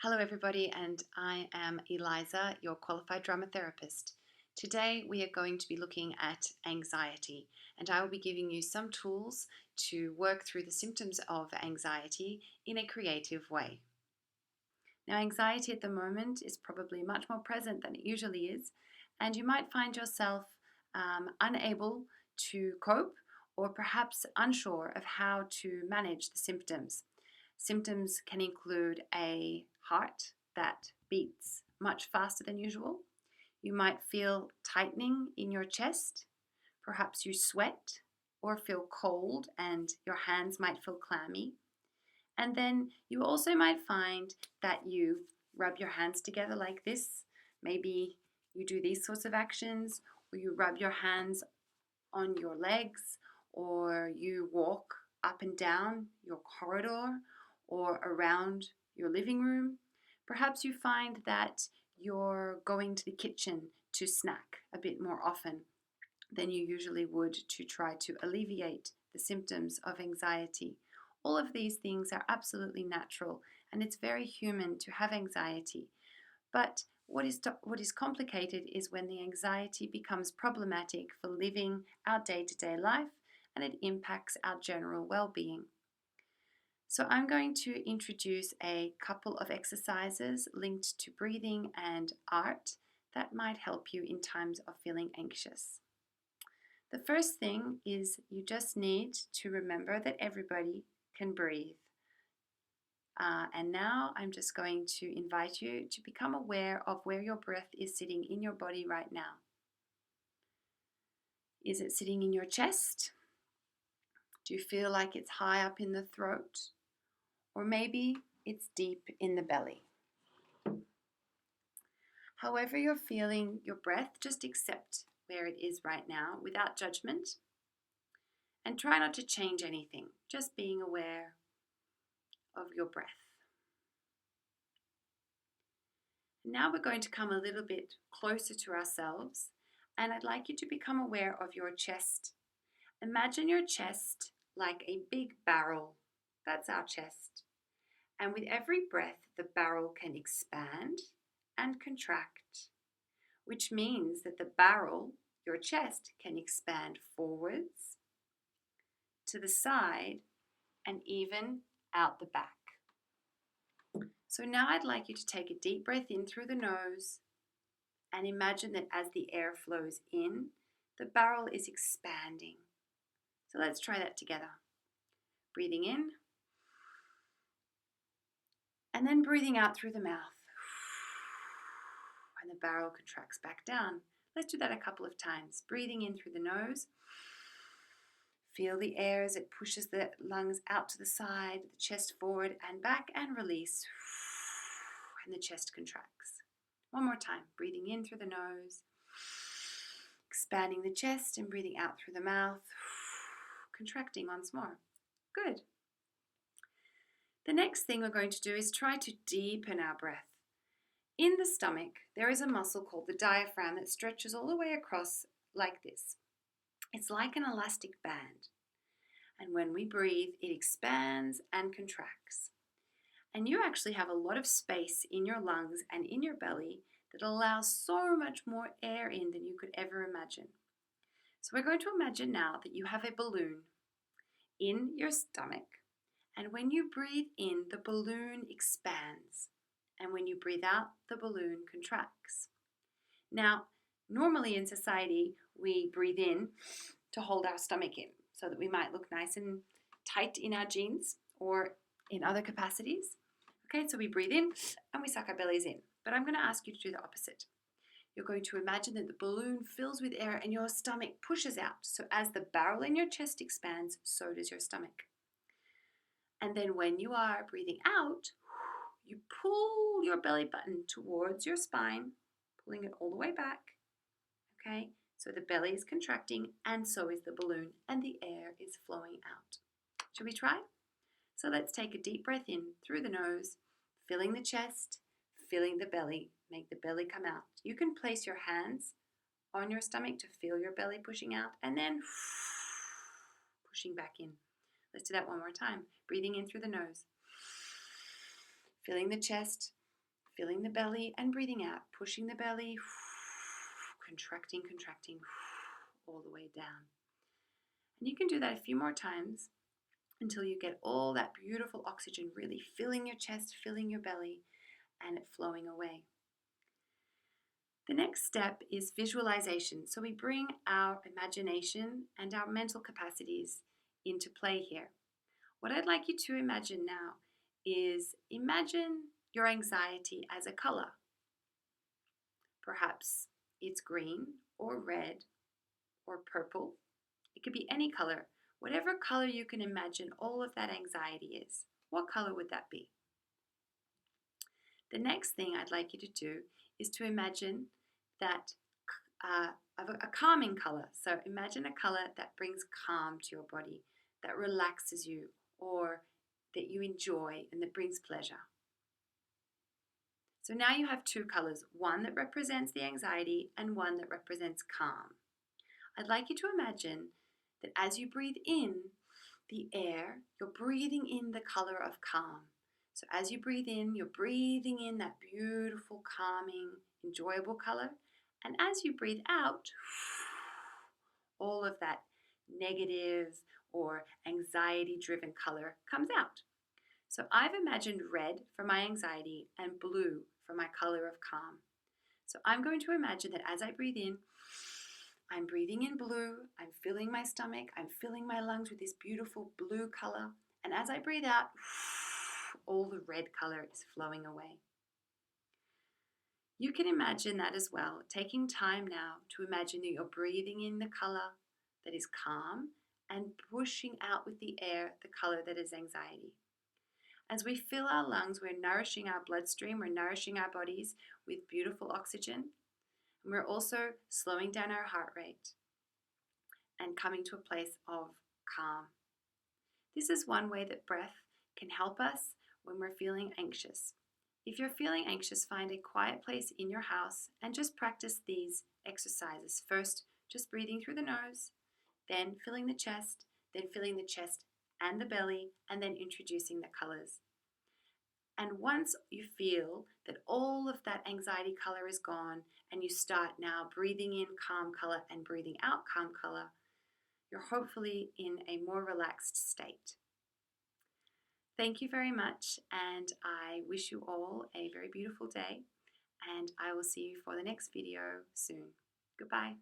Hello, everybody, and I am Eliza, your qualified drama therapist. Today, we are going to be looking at anxiety, and I will be giving you some tools to work through the symptoms of anxiety in a creative way. Now, anxiety at the moment is probably much more present than it usually is, and you might find yourself unable to cope or perhaps unsure of how to manage the symptoms. Symptoms can include a heart that beats much faster than usual. You might feel tightening in your chest. Perhaps you sweat or feel cold and your hands might feel clammy. And then you also might find that you rub your hands together like this. Maybe you do these sorts of actions, or you rub your hands on your legs, or you walk up and down your corridor or around your living room. Perhaps you find that you're going to the kitchen to snack a bit more often than you usually would to try to alleviate the symptoms of anxiety. All of these things are absolutely natural, and it's very human to have anxiety. But what is complicated is when the anxiety becomes problematic for living our day-to-day life, and it impacts our general well-being. So I'm going to introduce a couple of exercises linked to breathing and art that might help you in times of feeling anxious. The first thing is you just need to remember that everybody can breathe. And now I'm just going to invite you to become aware of where your breath is sitting in your body right now. Is it sitting in your chest? Do you feel like it's high up in the throat? Or maybe it's deep in the belly. However you're feeling your breath, just accept where it is right now without judgment. And try not to change anything, just being aware of your breath. Now we're going to come a little bit closer to ourselves, and I'd like you to become aware of your chest. Imagine your chest like a big barrel. That's our chest. And with every breath, the barrel can expand and contract, which means that the barrel, your chest, can expand forwards, to the side, and even out the back. So now I'd like you to take a deep breath in through the nose and imagine that as the air flows in, the barrel is expanding. So let's try that together. Breathing in and then breathing out through the mouth. And the barrel contracts back down. Let's do that a couple of times. Breathing in through the nose. Feel the air as it pushes the lungs out to the side, the chest forward and back, and release. And the chest contracts. One more time. Breathing in through the nose, expanding the chest, and breathing out through the mouth, contracting once more. Good. The next thing we're going to do is try to deepen our breath. In the stomach, there is a muscle called the diaphragm that stretches all the way across like this. It's like an elastic band. And when we breathe, it expands and contracts. And you actually have a lot of space in your lungs and in your belly that allows so much more air in than you could ever imagine. So we're going to imagine now that you have a balloon in your stomach. And when you breathe in, the balloon expands. And when you breathe out, the balloon contracts. Now, normally in society, we breathe in to hold our stomach in so that we might look nice and tight in our jeans or in other capacities. Okay, so we breathe in and we suck our bellies in. But I'm going to ask you to do the opposite. You're going to imagine that the balloon fills with air and your stomach pushes out. So as the barrel in your chest expands, so does your stomach. And then when you are breathing out, you pull your belly button towards your spine, pulling it all the way back. Okay, so the belly is contracting and so is the balloon and the air is flowing out. Should we try? So let's take a deep breath in through the nose, filling the chest, filling the belly, make the belly come out. You can place your hands on your stomach to feel your belly pushing out and then pushing back in. Let's do that one more time. Breathing in through the nose, filling the chest, Filling the belly and breathing out, pushing the belly, contracting, contracting, all the way down. And you can do that a few more times until you get all that beautiful oxygen really filling your chest, filling your belly, and it flowing away. The next step is visualization. So we bring our imagination and our mental capacities into play here. What I'd like you to imagine now is imagine your anxiety as a color. Perhaps it's green or red or purple. It could be any color. Whatever color you can imagine all of that anxiety is. What color would that be? The next thing I'd like you to do is to imagine that of a calming color. So imagine a color that brings calm to your body, that relaxes you, or that you enjoy and that brings pleasure. So now you have two colors, one that represents the anxiety and one that represents calm. I'd like you to imagine that as you breathe in the air, you're breathing in the color of calm. So as you breathe in, you're breathing in that beautiful, calming, enjoyable color. And as you breathe out, all of that negative or anxiety-driven color comes out. So I've imagined red for my anxiety and blue for my color of calm. So I'm going to imagine that as I breathe in, I'm breathing in blue, I'm filling my stomach, I'm filling my lungs with this beautiful blue color. And as I breathe out, all the red color is flowing away. You can imagine that as well, taking time now to imagine that you're breathing in the color that is calm and pushing out with the air the color that is anxiety. As we fill our lungs, we're nourishing our bloodstream, we're nourishing our bodies with beautiful oxygen. And we're also slowing down our heart rate and coming to a place of calm. This is one way that breath can help us when we're feeling anxious. If you're feeling anxious, find a quiet place in your house and just practice these exercises. First, just breathing through the nose, then filling the chest and the belly, and then introducing the colors. And once you feel that all of that anxiety color is gone and you start now breathing in calm color and breathing out calm color, you're hopefully in a more relaxed state. Thank you very much, and I wish you all a very beautiful day, and I will see you for the next video soon. Goodbye.